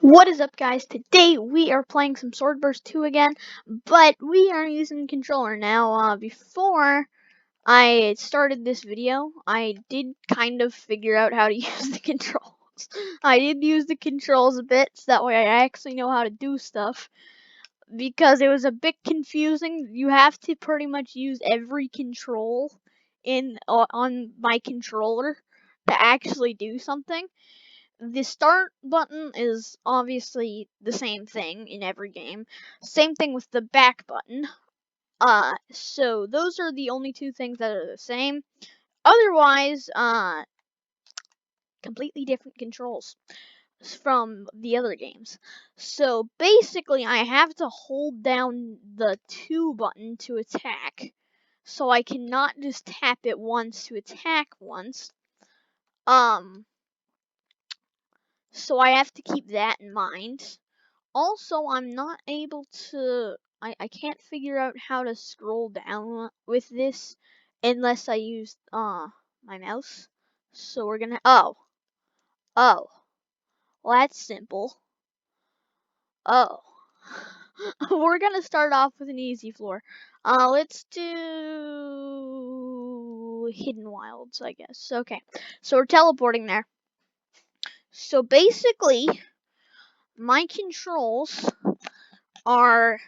What is up, guys? Today we are playing some Swordburst 2 again, but we are using the controller now. Before I started this video, I did kind of figure out how to use the controls. I did use the controls a bit, so that way I actually know how to do stuff. Because it was a bit confusing. You have to pretty much use every control on my controller to actually do something. The start button is obviously the same thing in every game. Same thing with the back button. So those are the only two things that are the same. Otherwise, completely different controls from the other games. So basically, I have to hold down the 2 button to attack. So I cannot just tap it once to attack once. So I have to keep that in mind. Also, I'm not able to. I can't figure out how to scroll down with this unless I use my mouse. So we're gonna. Oh, well, that's simple. Oh, we're gonna start off with an easy floor. Let's do Hidden Wilds, I guess. Okay, so we're teleporting there. So basically, my controls are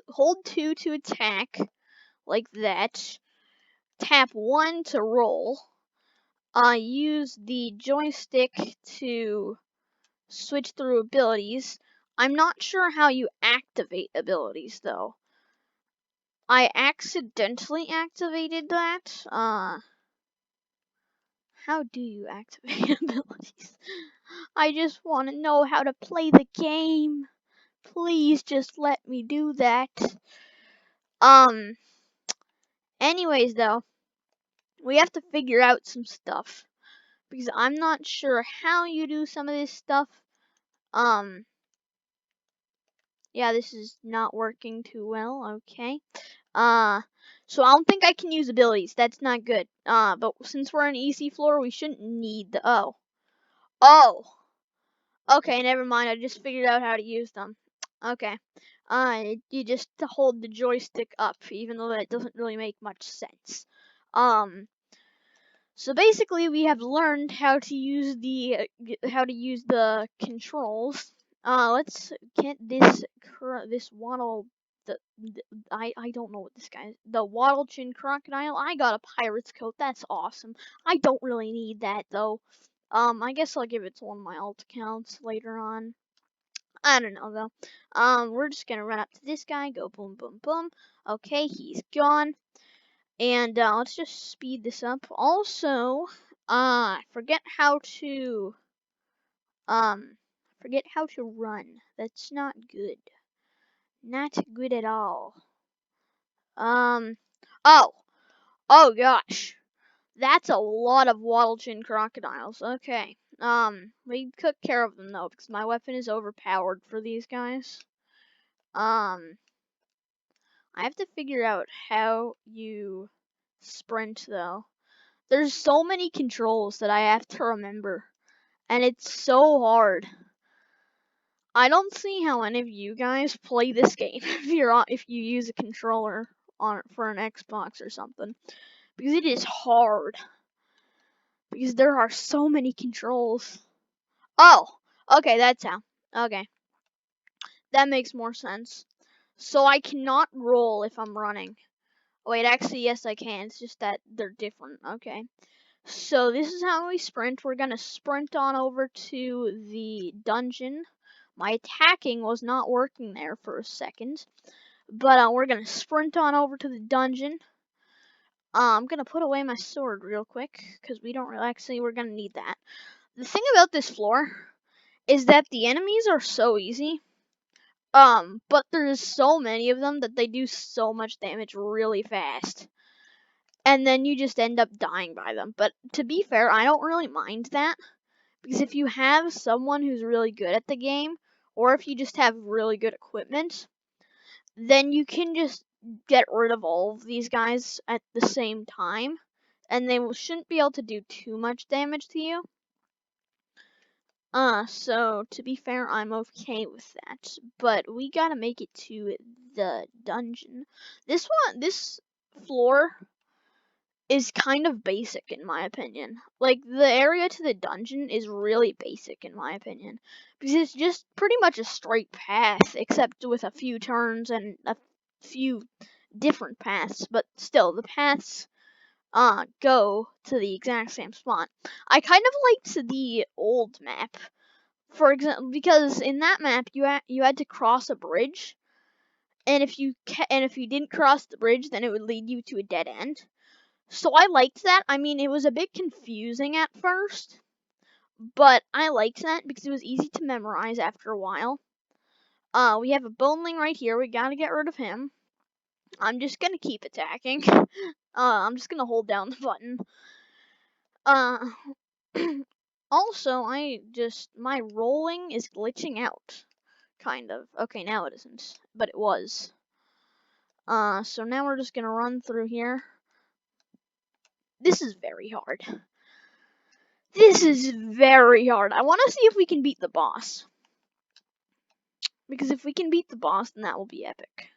hold 2 to attack, like that. Tap 1 to roll. Use the joystick to switch through abilities. I'm not sure how you activate abilities, though. I accidentally activated that. How do you activate abilities? I just want to know how to play the game. Please just let me do that. Anyways, though, we have to figure out some stuff. Because I'm not sure how you do some of this stuff. Yeah, this is not working too well. Okay. So I don't think I can use abilities. That's not good. But since we're on easy floor, we shouldn't need the Oh. Okay, never mind. I just figured out how to use them. Okay. You just hold the joystick up, even though that doesn't really make much sense. So basically, we have learned how to use the controls. Let's get this waddle. I don't know what this guy is. The waddle chin crocodile. I got a pirate's coat. That's awesome. I don't really need that though. I guess I'll give it to one of my alt accounts later on. I don't know though. We're just gonna run up to this guy. Go boom, boom, boom. Okay, he's gone. And let's just speed this up. Also, forget how to forget how to run. That's not good. Not good at all. Um, oh, oh gosh, that's a lot of waddle chin crocodiles. Okay. We took care of them though because my weapon is overpowered for these guys. I have to figure out how you sprint though. There's so many controls that I have to remember, and it's so hard. I don't see how any of you guys play this game if you use a controller for an Xbox or something, because it is hard. Because there are so many controls. Oh, okay, that's how. Okay, that makes more sense. So I cannot roll if I'm running. Wait, actually, yes, I can. It's just that they're different. Okay. So this is how we sprint. We're gonna sprint on over to the dungeon. My attacking was not working there for a second, but we're gonna sprint on over to the dungeon. I'm gonna put away my sword real quick because we don't really actually we're gonna need that. The thing about this floor is that the enemies are so easy. But there's so many of them that they do so much damage really fast. And then you just end up dying by them. But to be fair, I don't really mind that. Because if you have someone who's really good at the game, or if you just have really good equipment, then you can just get rid of all of these guys at the same time. And they shouldn't be able to do too much damage to you. So to be fair, I'm okay with that, but we gotta make it to the dungeon. This floor is kind of basic in my opinion. Like the area to the dungeon is really basic in my opinion because it's just pretty much a straight path except with a few turns and a few different paths, but still the paths go to the exact same spot. I kind of liked the old map. For example, because in that map you had to cross a bridge, and if you didn't cross the bridge, then it would lead you to a dead end. So I liked that. I mean, it was a bit confusing at first, but I liked that because it was easy to memorize after a while. We have a boneling right here. We gotta get rid of him. I'm just gonna keep attacking. I'm just gonna hold down the button. Uh, also, my rolling is glitching out. Kind of. Okay, now it isn't, but it was. So now we're just gonna run through here. This is very hard. This is very hard. I want to see if we can beat the boss. Because if we can beat the boss, then that will be epic.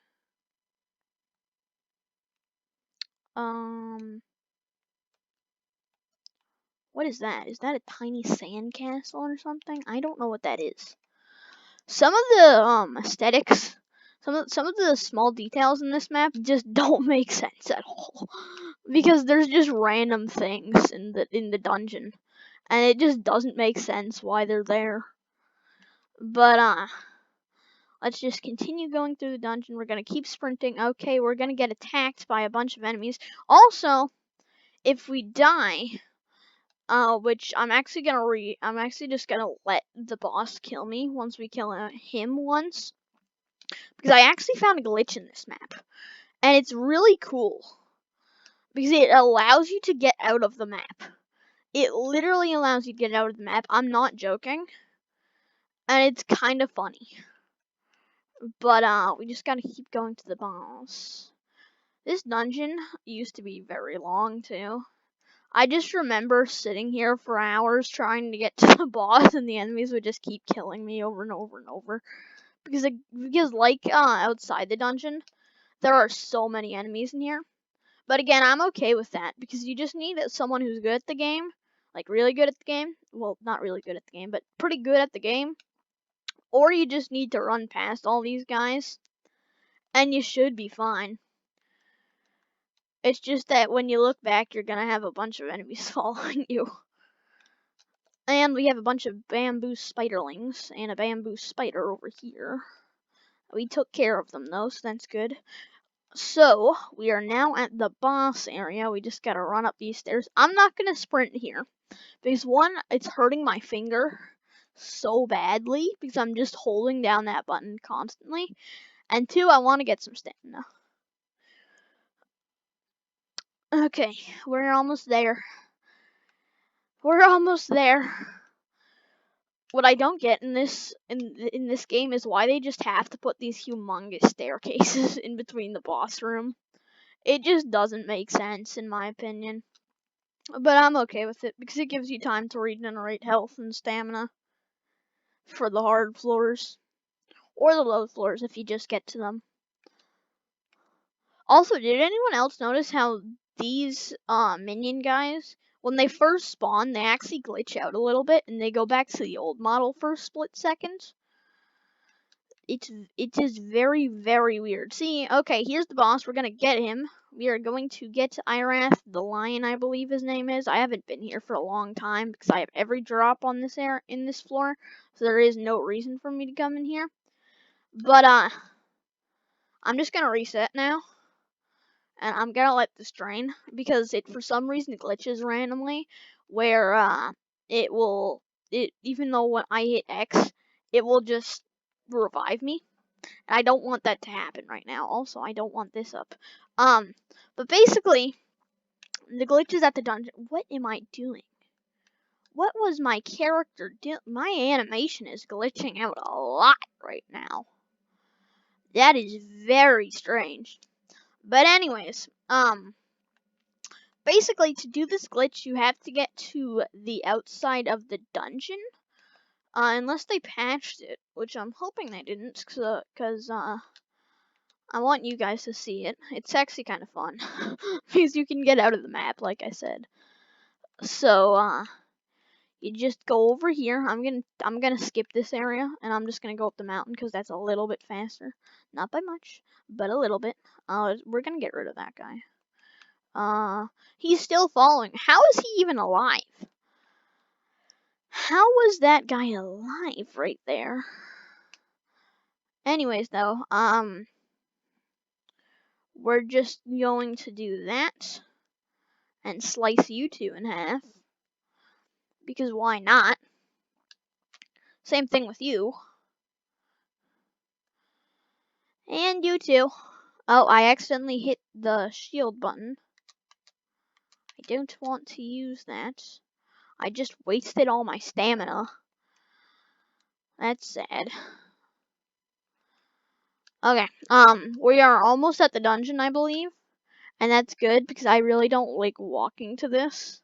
What is that? Is that a tiny sand castle or something? I don't know what that is. Some of the aesthetics, some of the small details in this map just don't make sense at all. Because there's just random things in the dungeon, and it just doesn't make sense why they're there. But let's just continue going through the dungeon. We're gonna keep sprinting. Okay, we're gonna get attacked by a bunch of enemies. Also, if we die, which I'm actually just gonna let the boss kill me once we kill him once. Because I actually found a glitch in this map. And it's really cool. Because it allows you to get out of the map. It literally allows you to get out of the map. I'm not joking. And it's kind of funny. But we just gotta keep going to the boss. This dungeon used to be very long too. I just remember sitting here for hours trying to get to the boss, and the enemies would just keep killing me over and over and over. Because outside the dungeon, there are so many enemies in here. But again, I'm okay with that because you just need someone who's good at the game, like really good at the game. Well, not really good at the game, but pretty good at the game. Or you just need to run past all these guys, and you should be fine. It's just that when you look back, you're gonna have a bunch of enemies following you. And we have a bunch of bamboo spiderlings and a bamboo spider over here. We took care of them though, so that's good. So, we are now at the boss area. We just gotta run up these stairs. I'm not gonna sprint here. Because one, it's hurting my finger so badly because I'm just holding down that button constantly. And two, I want to get some stamina. Okay, we're almost there. We're almost there. What I don't get in this game is why they just have to put these humongous staircases in between the boss room. It just doesn't make sense in my opinion. But I'm okay with it because it gives you time to regenerate health and stamina for the hard floors. Or the low floors if you just get to them. Also, did anyone else notice how these minion guys, when they first spawn, they actually glitch out a little bit and they go back to the old model for a split second? It is very, very weird. See, okay, here's the boss. We're gonna get him. We are going to get Irath, the lion, I believe his name is. I haven't been here for a long time because I have every drop on this in this floor, so there is no reason for me to come in here. But I'm just gonna reset now. And I'm gonna let this drain because it for some reason glitches randomly where even though when I hit X it will just revive me. And I don't want that to happen right now. Also, I don't want this up. But basically the glitches at the dungeon. What am I doing? What was my character doing? My animation is glitching out a lot right now. That is very strange. But anyways, basically to do this glitch, you have to get to the outside of the dungeon. Unless they patched it, which I'm hoping they didn't, cause I want you guys to see it. It's actually kind of fun because you can get out of the map, like I said. So you just go over here. I'm gonna skip this area and I'm just gonna go up the mountain because that's a little bit faster. Not by much, but a little bit. We're gonna get rid of that guy. He's still following. How is he even alive? How was that guy alive right there? Anyways, though, we're just going to do that and slice you two in half. Because why not? Same thing with you. And you too. Oh, I accidentally hit the shield button. I don't want to use that. I just wasted all my stamina. That's sad. Okay, we are almost at the dungeon, I believe. And that's good because I really don't like walking to this.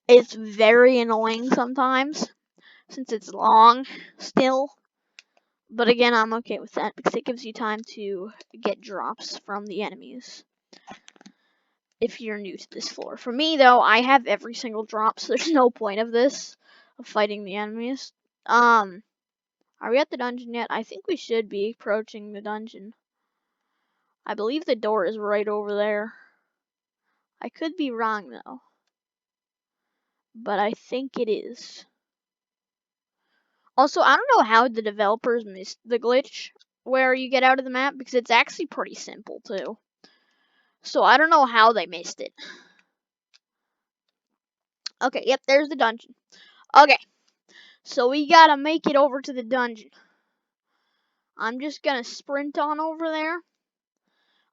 It's very annoying sometimes since it's long still. But again, I'm okay with that because it gives you time to get drops from the enemies. If you're new to this floor. For me, though, I have every single drop, so there's no point of this, of fighting the enemies. Are we at the dungeon yet? I think we should be approaching the dungeon. I believe the door is right over there. I could be wrong, though. But I think it is. Also, I don't know how the developers missed the glitch where you get out of the map, because it's actually pretty simple, too. So I don't know how they missed it. Okay, yep, there's the dungeon. Okay, so we gotta make it over to the dungeon. I'm just gonna sprint on over there.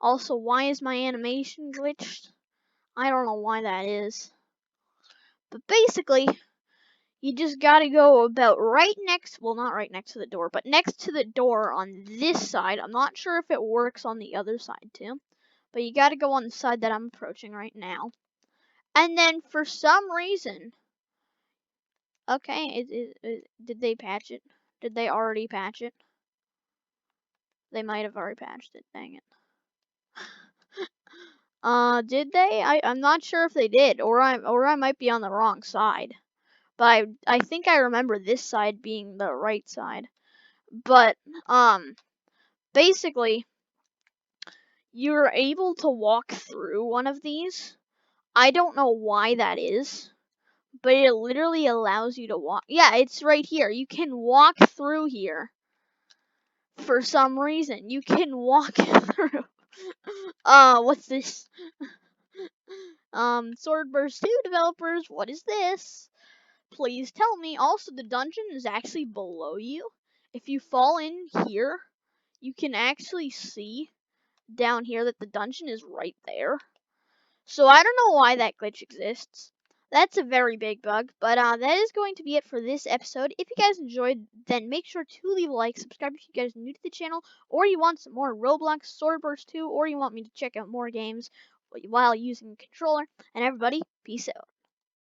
Also, why is my animation glitched? I don't know why that is. But basically, you just gotta go about right next, well, not right next to the door, but next to the door on this side. I'm not sure if it works on the other side too. But you gotta go on the side that I'm approaching right now. And then for some reason, okay, did they patch it? Did they already patch it? They might have already patched it, dang it. Did they? I'm not sure if they did, or I might be on the wrong side. But I think I remember this side being the right side. But basically, you're able to walk through one of these. I don't know why that is, but it literally allows you to walk. Yeah, it's right here. You can walk through here. For some reason, you can walk through. What's this? Swordburst 2 developers, what is this? Please tell me. Also, the dungeon is actually below you. If you fall in here, you can actually see down here that the dungeon is right there. So I don't know why that glitch exists. That's a very big bug, but that is going to be it for this episode. If you guys enjoyed, then make sure to leave a like, subscribe if you guys are new to the channel, or you want some more Roblox, Swordburst 2, or you want me to check out more games while using a controller. And everybody, peace out.